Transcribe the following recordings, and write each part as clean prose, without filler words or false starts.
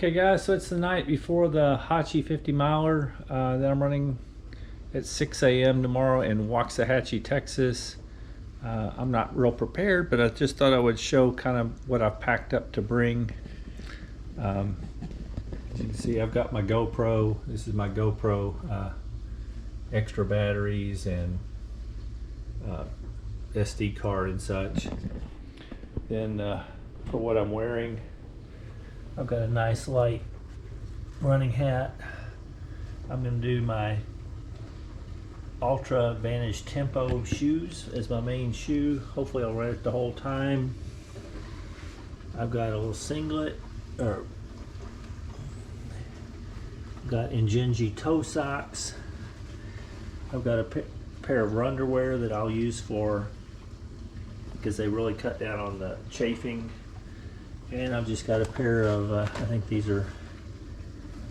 Okay guys, so it's the night before the Hachie 50 miler that I'm running at 6 a.m. tomorrow in Waxahachie, Texas. I'm not real prepared, but I just thought I would show kind of what I've packed up to bring. As you can see, I've got my GoPro. This is my GoPro, extra batteries and SD card and such. Then for what I'm wearing, I've got a nice light running hat. I'm going to do my Ultra Advantage Tempo shoes as my main shoe. Hopefully I'll wear it the whole time. I've got a little singlet, or got Injinji toe socks. I've got a pair of underwear that I'll use for, because they really cut down on the chafing. And I've just got a pair of, I think these are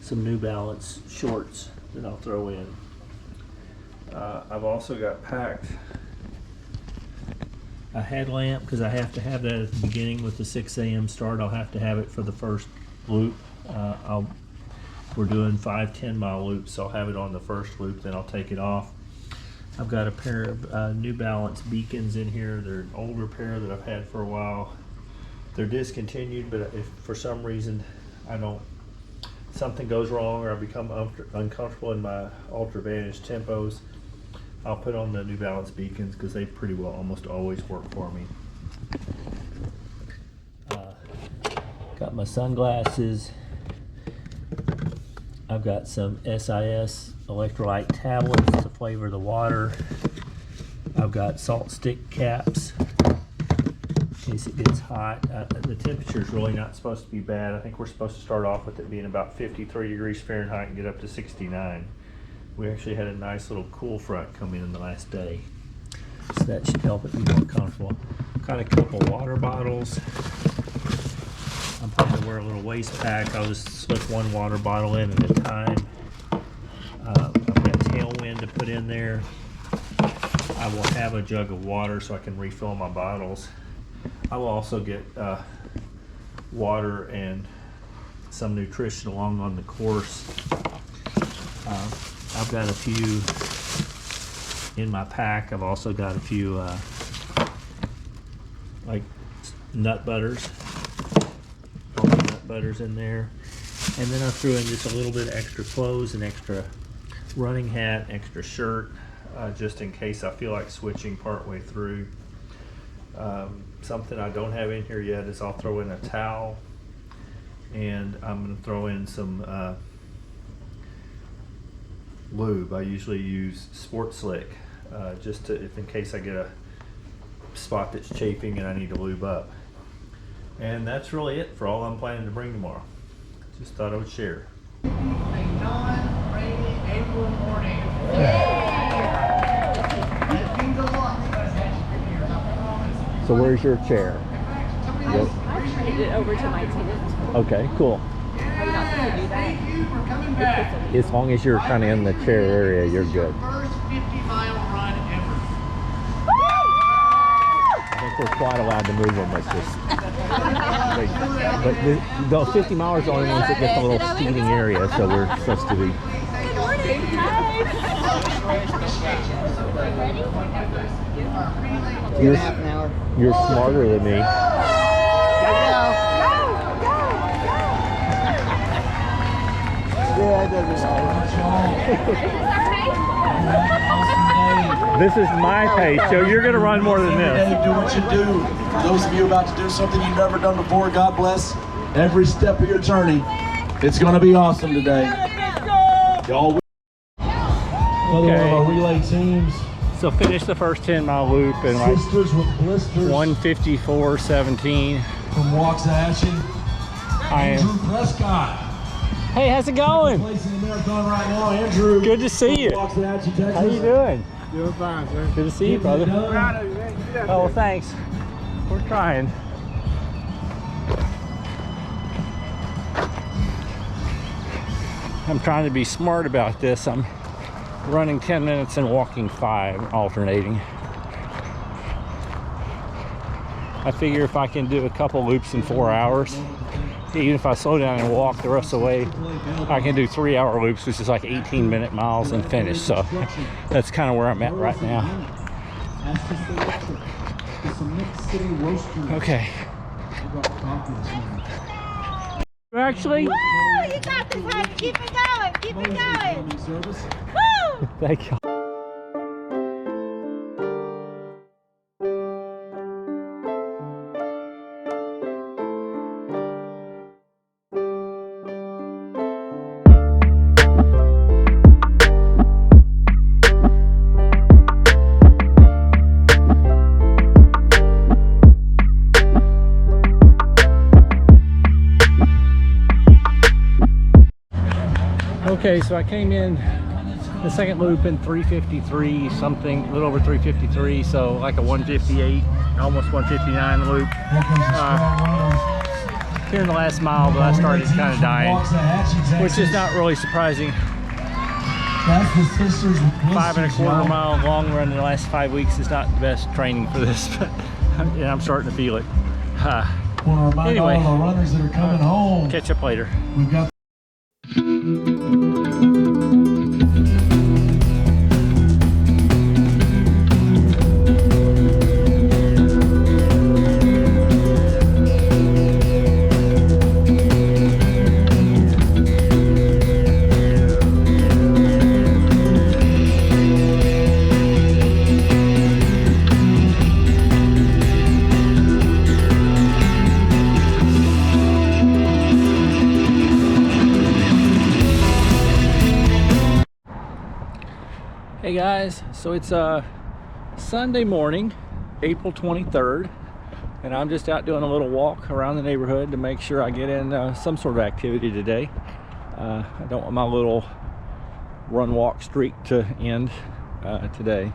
some New Balance shorts that I'll throw in. I've also got packed a headlamp, because I have to have that at the beginning with the 6 a.m. start. I'll have to have it for the first loop. We're doing 5-10 mile loops, so I'll have it on the first loop, then I'll take it off. I've got a pair of New Balance beacons in here. They're an older pair that I've had for a while. They're discontinued, but if for some reason something goes wrong or I become uncomfortable in my Ultra Advantage Tempos, I'll put on the New Balance beacons, because they pretty well almost always work for me. Got my sunglasses. I've got some SIS electrolyte tablets to flavor the water. I've got salt stick caps in case it gets hot. The temperature is really not supposed to be bad. I think we're supposed to start off with it being about 53 degrees Fahrenheit and get up to 69. We actually had a nice little cool front come in the last day, so that should help it be more comfortable. Got a couple water bottles. I'm planning to wear a little waist pack. I'll just slip one water bottle in at a time. I've got Tailwind to put in there. I will have a jug of water so I can refill my bottles. I will also get water and some nutrition along on the course. I've got a few in my pack. I've also got a few like nut butters. All the nut butters in there. And then I threw in just a little bit of extra clothes, an extra running hat, extra shirt, just in case I feel like switching partway through. Something I don't have in here yet is I'll throw in a towel, and I'm going to throw in some lube. I usually use Sport Slick, just to, if in case I get a spot that's chafing and I need to lube up. And that's really it for all I'm planning to bring tomorrow. Just thought I would share. A non-rainy April morning. So where's your chair? I turned it over to my tent. Okay, cool. Are you not supposed to do that? As long as you're kind of in the chair area, you're good. First 50-mile run ever. I think we're quite allowed to move them. It's just, but the 50 milers are the only ones that get the little seating area, so we're supposed to be. Good morning. You're smarter than me. This is my pace, so you're going to run more than this. Do what you do. For those of you about to do something you've never done before, God bless every step of your journey. It's going to be awesome today. Y'all. Another one of our relay teams. So finish the first 10-mile loop in like Sisters with blisters 1:54:17. from Waxahachie. Andrew Prescott. Hey, how's it going? Placing the marathon right now. Andrew. Good to see you. Waxahachie, Texas. How you doing? Doing fine, sir. Good to see you, brother. Proud of you, man. Get out Oh, there. thanks. We're trying. I'm trying to be smart about this. I'm running 10 minutes and walking 5, alternating. I figure if I can do a couple loops in 4 hours, even if I slow down and walk the rest of the way, I can do 3-hour loops, which is like 18-minute miles and finish. So that's kind of where I'm at right now. Okay. Actually, Woo! You got this, honey. Keep it going. Keep it going. Woo! thank you. Okay, so I came in the second loop in 353 something, a little over 353, so like a 158, almost 159 loop. Here in the last mile, but I started kind of dying, which is not really surprising. 5.25 mile long run in the last 5 weeks is not the best training for this, but yeah, I'm starting to feel it. Anyway, catch up later. Hey guys, so it's Sunday morning, April 23rd, and I'm just out doing a little walk around the neighborhood to make sure I get in some sort of activity today. I don't want my little run walk streak to end today.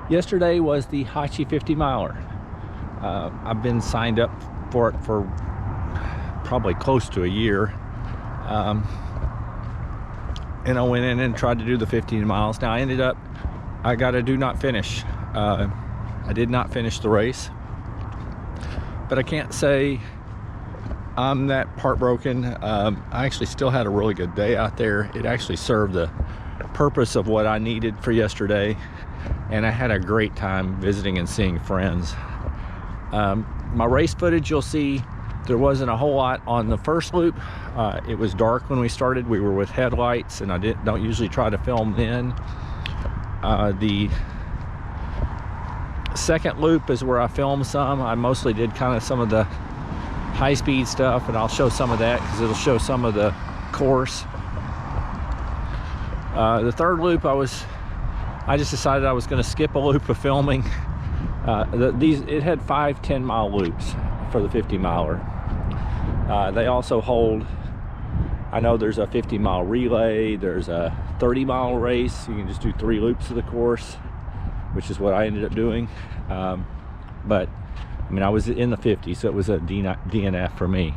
Yesterday was the Hachie 50 miler. I've been signed up for it for probably close to a year. And I went in and tried to do the 15 miles. Now I got a do not finish. I did not finish the race, but I can't say I'm that heartbroken. I actually still had a really good day out there. It actually served the purpose of what I needed for yesterday, and I had a great time visiting and seeing friends. My race footage, you'll see there wasn't a whole lot on the first loop. It was dark when we started. We were with headlights, and I don't usually try to film then. The second loop is where I filmed some. I mostly did kind of some of the high-speed stuff, and I'll show some of that because it'll show some of the course. The third loop, I just decided I was going to skip a loop of filming. It had 5 10-mile loops for the 50 miler. They also hold, I know there's a 50-mile relay, there's a 30-mile race. You can just do 3 loops of the course, which is what I ended up doing. But I mean, I was in the 50, so it was a DNF for me.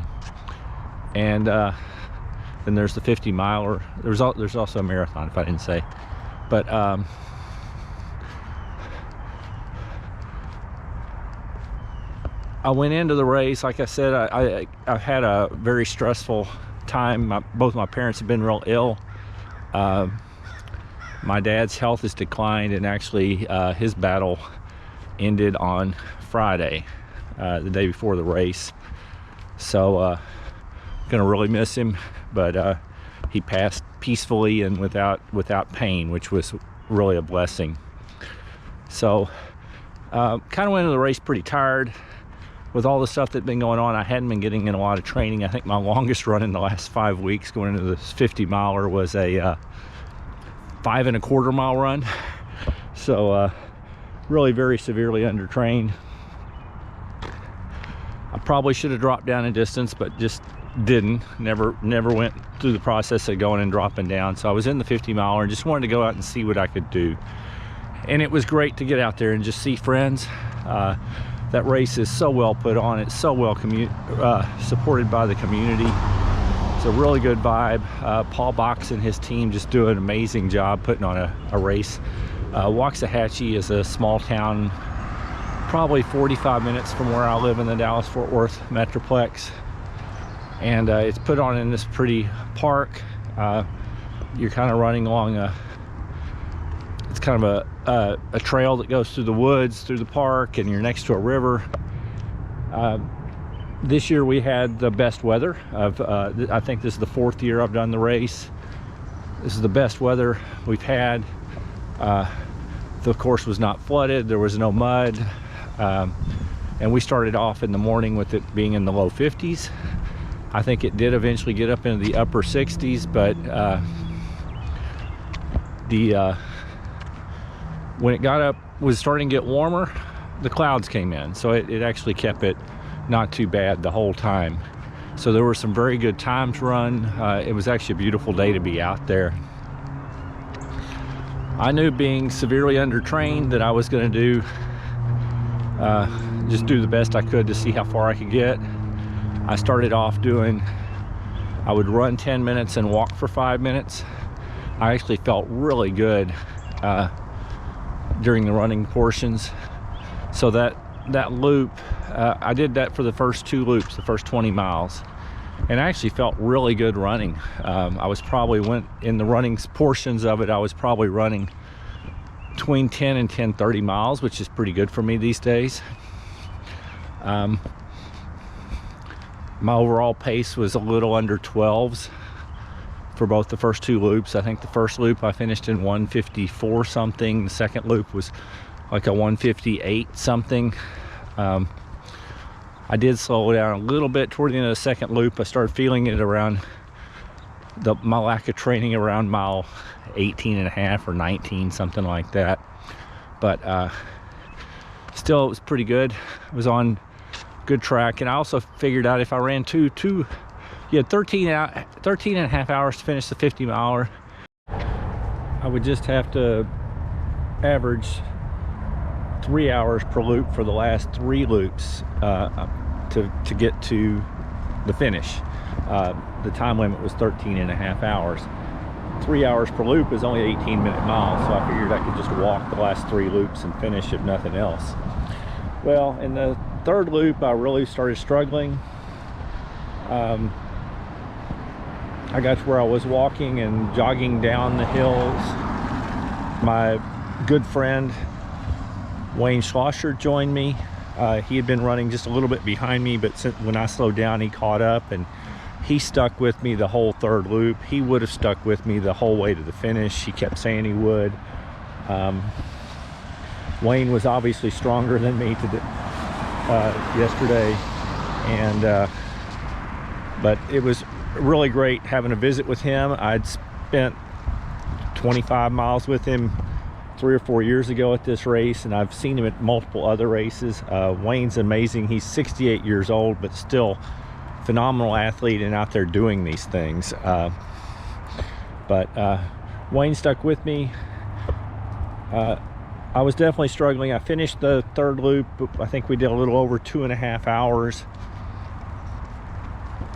And then there's the 50 miler. There's also a marathon, if I didn't say. But I went into the race, like I said, I've had a very stressful time. Both my parents have been real ill. My dad's health has declined, and actually his battle ended on Friday, the day before the race. So gonna really miss him, but he passed peacefully and without pain, which was really a blessing. So kind of went into the race pretty tired. With all the stuff that's been going on, I hadn't been getting in a lot of training. I think my longest run in the last 5 weeks going into this 50 miler was a 5.25 mile run. So really very severely undertrained. I probably should have dropped down in distance, but just didn't. Never went through the process of going and dropping down. So I was in the 50 miler and just wanted to go out and see what I could do. And it was great to get out there and just see friends. That race is so well put on. It's so well supported by the community. It's a really good vibe. Paul Box and his team just do an amazing job putting on a race. Hachie is a small town, probably 45 minutes from where I live in the Dallas-Fort Worth Metroplex. and it's put on in this pretty park. You're kind of running along it's kind of a trail that goes through the woods, through the park, and you're next to a river. This year we had the best weather of, I think this is the 4th year I've done the race. This is the best weather we've had. The course was not flooded, there was no mud, and we started off in the morning with it being in the low 50s. I think it did eventually get up into the upper 60s, but when it got up, was starting to get warmer, the clouds came in, so it actually kept it not too bad the whole time. So there were some very good times run. It was actually a beautiful day to be out there. I knew, being severely undertrained, that I was going to do just do the best I could to see how far I could get. I started off doing, I would run 10 minutes and walk for 5 minutes. I actually felt really good during the running portions. So that loop, I did that for the first 2 loops, the first 20 miles, and I actually felt really good running. I was probably, in the running portions of it, I was probably running between 10 and 10:30 miles, which is pretty good for me these days. My overall pace was a little under 12s for both the first 2 loops. I think the first loop I finished in 154 something. The second loop was like a 158 something. I did slow down a little bit toward the end of the second loop. I started feeling it around my lack of training around mile 18 and a half or 19, something like that. But still, it was pretty good. I was on good track, and I also figured out if I ran you had 13 and a half hours to finish the 50 miler. I would just have to average 3 hours per loop for the last 3 loops to get to the finish. The time limit was 13 and a half hours. 3 hours per loop is only 18-minute miles, so I figured I could just walk the last 3 loops and finish, if nothing else. Well, in the 3rd loop, I really started struggling. I got to where I was walking and jogging down the hills. My good friend Wayne Schlosser joined me. He had been running just a little bit behind me, but when I slowed down, he caught up, and he stuck with me the whole 3rd loop. He would have stuck with me the whole way to the finish. He kept saying he would. Wayne was obviously stronger than me yesterday, and but it was really great having a visit with him. I'd spent 25 miles with him 3 or 4 years ago at this race, and I've seen him at multiple other races. Wayne's amazing. He's 68 years old, but still phenomenal athlete and out there doing these things. But Wayne stuck with me. I was definitely struggling. I finished the 3rd loop. I think we did a little over 2.5 hours.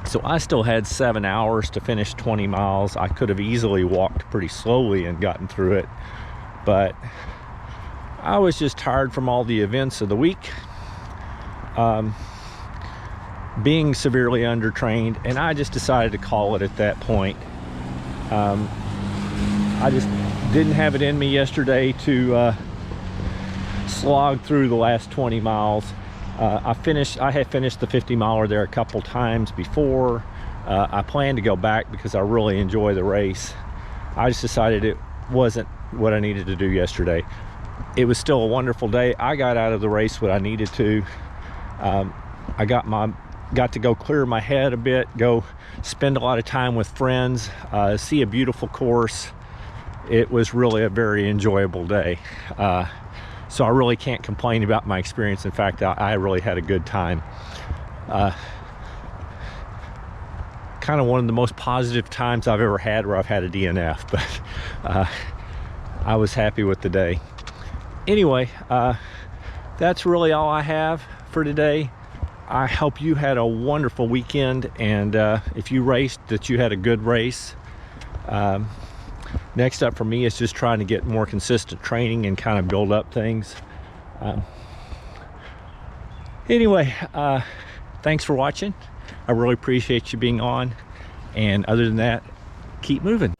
So I still had 7 hours to finish 20 miles. I could have easily walked pretty slowly and gotten through it, but I was just tired from all the events of the week, being severely undertrained, and I just decided to call it at that point. I just didn't have it in me yesterday to slog through the last 20 miles. I had finished the 50 miler there a couple times before. I plan to go back because I really enjoy the race. I just decided it wasn't what I needed to do yesterday. It was still a wonderful day. I got out of the race what I needed to. I got to go clear my head a bit, go spend a lot of time with friends, see a beautiful course. It was really a very enjoyable day. So I really can't complain about my experience. In fact, I really had a good time. Kind of one of the most positive times I've ever had where I've had a DNF, but I was happy with the day. Anyway, that's really all I have for today. I hope you had a wonderful weekend, and if you raced, that you had a good race. Next up for me is just trying to get more consistent training and kind of build up things. Anyway, thanks for watching. I really appreciate you being on. And other than that, keep moving.